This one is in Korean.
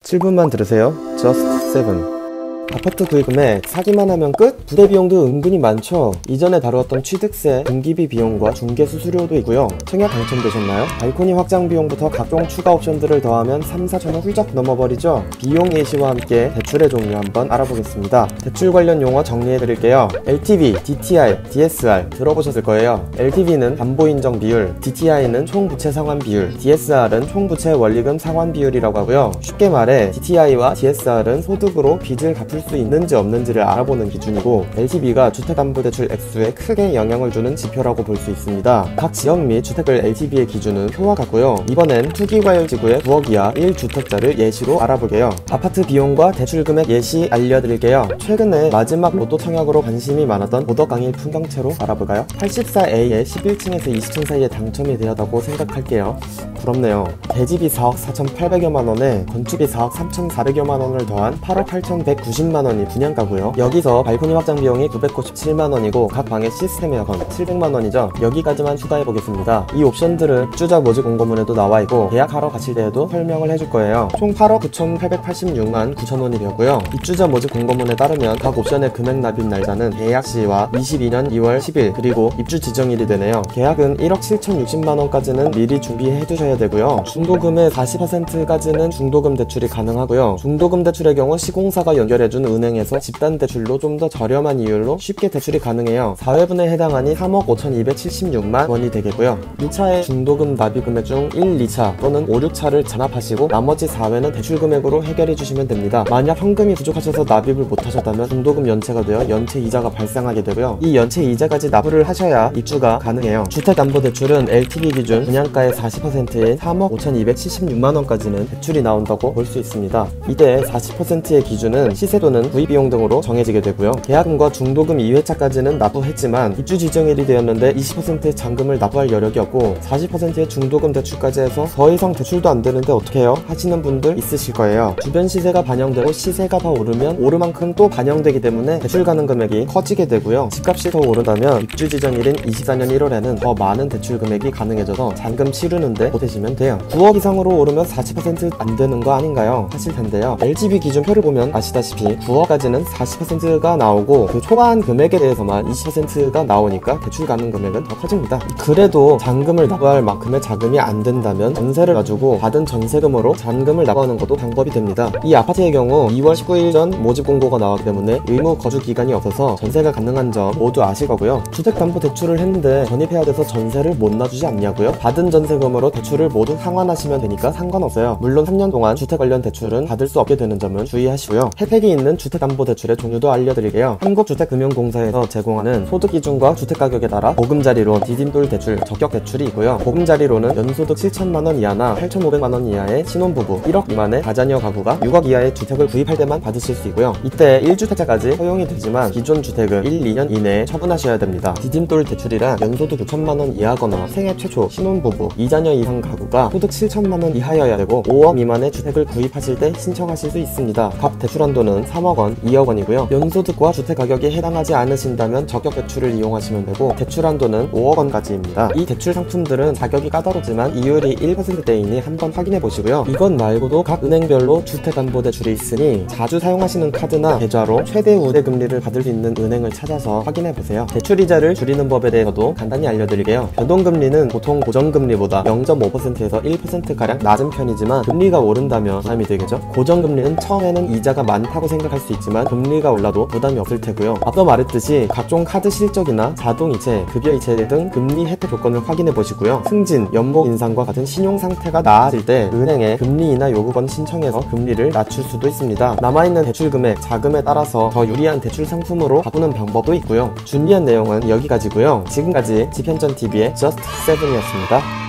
7분만 들으세요. Just 7. 아파트 구입금액 사기만 하면 끝? 부대 비용도 은근히 많죠? 이전에 다루었던 취득세, 등기비 비용과 중개 수수료도 있고요. 청약 당첨되셨나요? 발코니 확장 비용부터 각종 추가 옵션들을 더하면 3, 4천원 훌쩍 넘어버리죠? 비용 예시와 함께 대출의 종류 한번 알아보겠습니다. 대출 관련 용어 정리해드릴게요. LTV, DTI, DSR 들어보셨을 거예요. LTV는 담보인정 비율, DTI는 총부채 상환 비율, DSR은 총부채 원리금 상환 비율이라고 하고요. 쉽게 말해 DTI와 DSR은 소득으로 빚을 갚을 수 있는지 없는지를 알아보는 기준이고, LTV가 주택담보대출 액수에 크게 영향을 주는 지표라고 볼 수 있습니다. 각 지역 및 주택별 LTV의 기준은 표와 같고요. 이번엔 투기과열지구의 9억 이하 1주택자를 예시로 알아볼게요. 아파트 비용과 대출금액 예시 알려드릴게요. 최근에 마지막 로또 청약으로 관심이 많았던 보덕강일 풍경채로 알아볼까요? 84A에 11층에서 20층 사이에 당첨이 되었다고 생각할게요. 부럽네요. 대집이 4억 4,800여만원에 건축비 4억 3,400여만원을 더한 8억 8,190만원이 분양가고요. 여기서 발코니 확장 비용이 997만원이고 각 방의 시스템 에어컨 700만원이죠. 여기까지만 추가해보겠습니다. 이 옵션들은 입주자 모집 공고문에도 나와있고 계약하러 가실 때에도 설명을 해줄 거예요. 총 8억 9,886만 9천원이 되었고요. 입주자 모집 공고문에 따르면 각 옵션의 금액 납입 날짜는 계약 시와 22년 2월 10일 그리고 입주 지정일이 되네요. 계약은 1억 7,060만원까지는 미리 준비해두셔야 되고요. 중도금의 40%까지는 중도금 대출이 가능하고요. 중도금 대출의 경우 시공사가 연결해준 은행에서 집단대출로 좀 더 저렴한 이율로 쉽게 대출이 가능해요. 4회분에 해당하니 3억 5,276만 원이 되겠고요. 2차의 중도금 납입금액 중 1, 2차 또는 5, 6차를 잔압하시고 나머지 4회는 대출금액으로 해결해주시면 됩니다. 만약 현금이 부족하셔서 납입을 못하셨다면 중도금 연체가 되어 연체 이자가 발생하게 되고요. 이 연체 이자까지 납부를 하셔야 입주가 가능해요. 주택담보대출은 LTV 기준 분양가의 40%인 3억 5,276만원까지는 대출이 나온다고 볼 수 있습니다. 이때 40%의 기준은 시세 또는 구입비용 등으로 정해지게 되고요. 계약금과 중도금 2회차까지는 납부했지만 입주 지정일이 되었는데 20%의 잔금을 납부할 여력이 없고 40%의 중도금 대출까지 해서 더 이상 대출도 안 되는데 어떡해요? 하시는 분들 있으실 거예요. 주변 시세가 반영되고 시세가 더 오르면 오르만큼 또 반영되기 때문에 대출 가능 금액이 커지게 되고요. 집값이 더 오른다면 입주 지정일인 24년 1월에는 더 많은 대출 금액이 가능해져서 잔금 치르는데 보태시면 돼요. 9억 이상으로 오르면 40% 안 되는 거 아닌가요? 하실 텐데요. LTV 기준표를 보면 아시다시피 9억까지는 40%가 나오고 그 초과한 금액에 대해서만 20%가 나오니까 대출 가능 금액은 더 커집니다. 그래도 잔금을 납부할 만큼의 자금이 안 된다면 전세를 놔주고 받은 전세금으로 잔금을 납부하는 것도 방법이 됩니다. 이 아파트의 경우 2월 19일 전 모집 공고가 나왔기 때문에 의무 거주 기간이 없어서 전세가 가능한 점 모두 아실 거고요. 주택담보대출을 했는데 전입해야 돼서 전세를 못 놔주지 않냐고요? 받은 전세금으로 대출을 모두 상환하시면 되니까 상관없어요. 물론 3년 동안 주택 관련 대출은 받을 수 없게 되는 점은 주의하시고요. 혜택이 있는 주택담보대출의 종류도 알려드릴게요. 한국주택금융공사에서 제공하는 소득기준과 주택가격에 따라 보금자리론, 디딤돌 대출, 적격대출이 있고요. 보금자리론은 연소득 7천만원 이하나 8,500만원 이하의 신혼부부, 1억 미만의 다자녀 가구가 6억 이하의 주택을 구입할 때만 받으실 수 있고요. 이때 1주택자까지 허용이 되지만 기존 주택은 1, 2년 이내에 처분하셔야 됩니다. 디딤돌 대출이란 연소득 9천만원 이하거나 생애 최초 신혼부부, 2자녀 이상 가구가 소득 7천만원 이하여야 되고 5억 미만의 주택을 구입하실 때 신청하실 수 있습니다. 각 대출한도는 3억원, 2억원이고요. 연소득과 주택가격이 해당하지 않으신다면 적격대출을 이용하시면 되고 대출한도는 5억원까지입니다. 이 대출 상품들은 자격이 까다롭지만 이율이 1%대이니 한번 확인해 보시고요. 이것 말고도 각 은행별로 주택담보대출이 있으니 자주 사용하시는 카드나 계좌로 최대 우대금리를 받을 수 있는 은행을 찾아서 확인해 보세요. 대출이자를 줄이는 법에 대해서도 간단히 알려드릴게요. 변동금리는 보통 고정금리보다 0.5%에서 1%가량 낮은 편이지만 금리가 오른다면 부담이 되겠죠. 고정금리는 처음에는 이자가 많다고 생각할 수 있지만 금리가 올라도 부담이 없을 테고요. 앞서 말했듯이 각종 카드 실적이나 자동이체, 급여이체 등 금리 혜택 조건을 확인해 보시고요. 승진, 연봉 인상과 같은 신용 상태가 나아질 때 은행에 금리 인하 요구권 신청해서 금리를 낮출 수도 있습니다. 남아있는 대출 금액, 자금에 따라서 더 유리한 대출 상품으로 바꾸는 방법도 있고요. 준비한 내용은 여기까지고요. 지금까지 지편전TV의 Just 7이었습니다.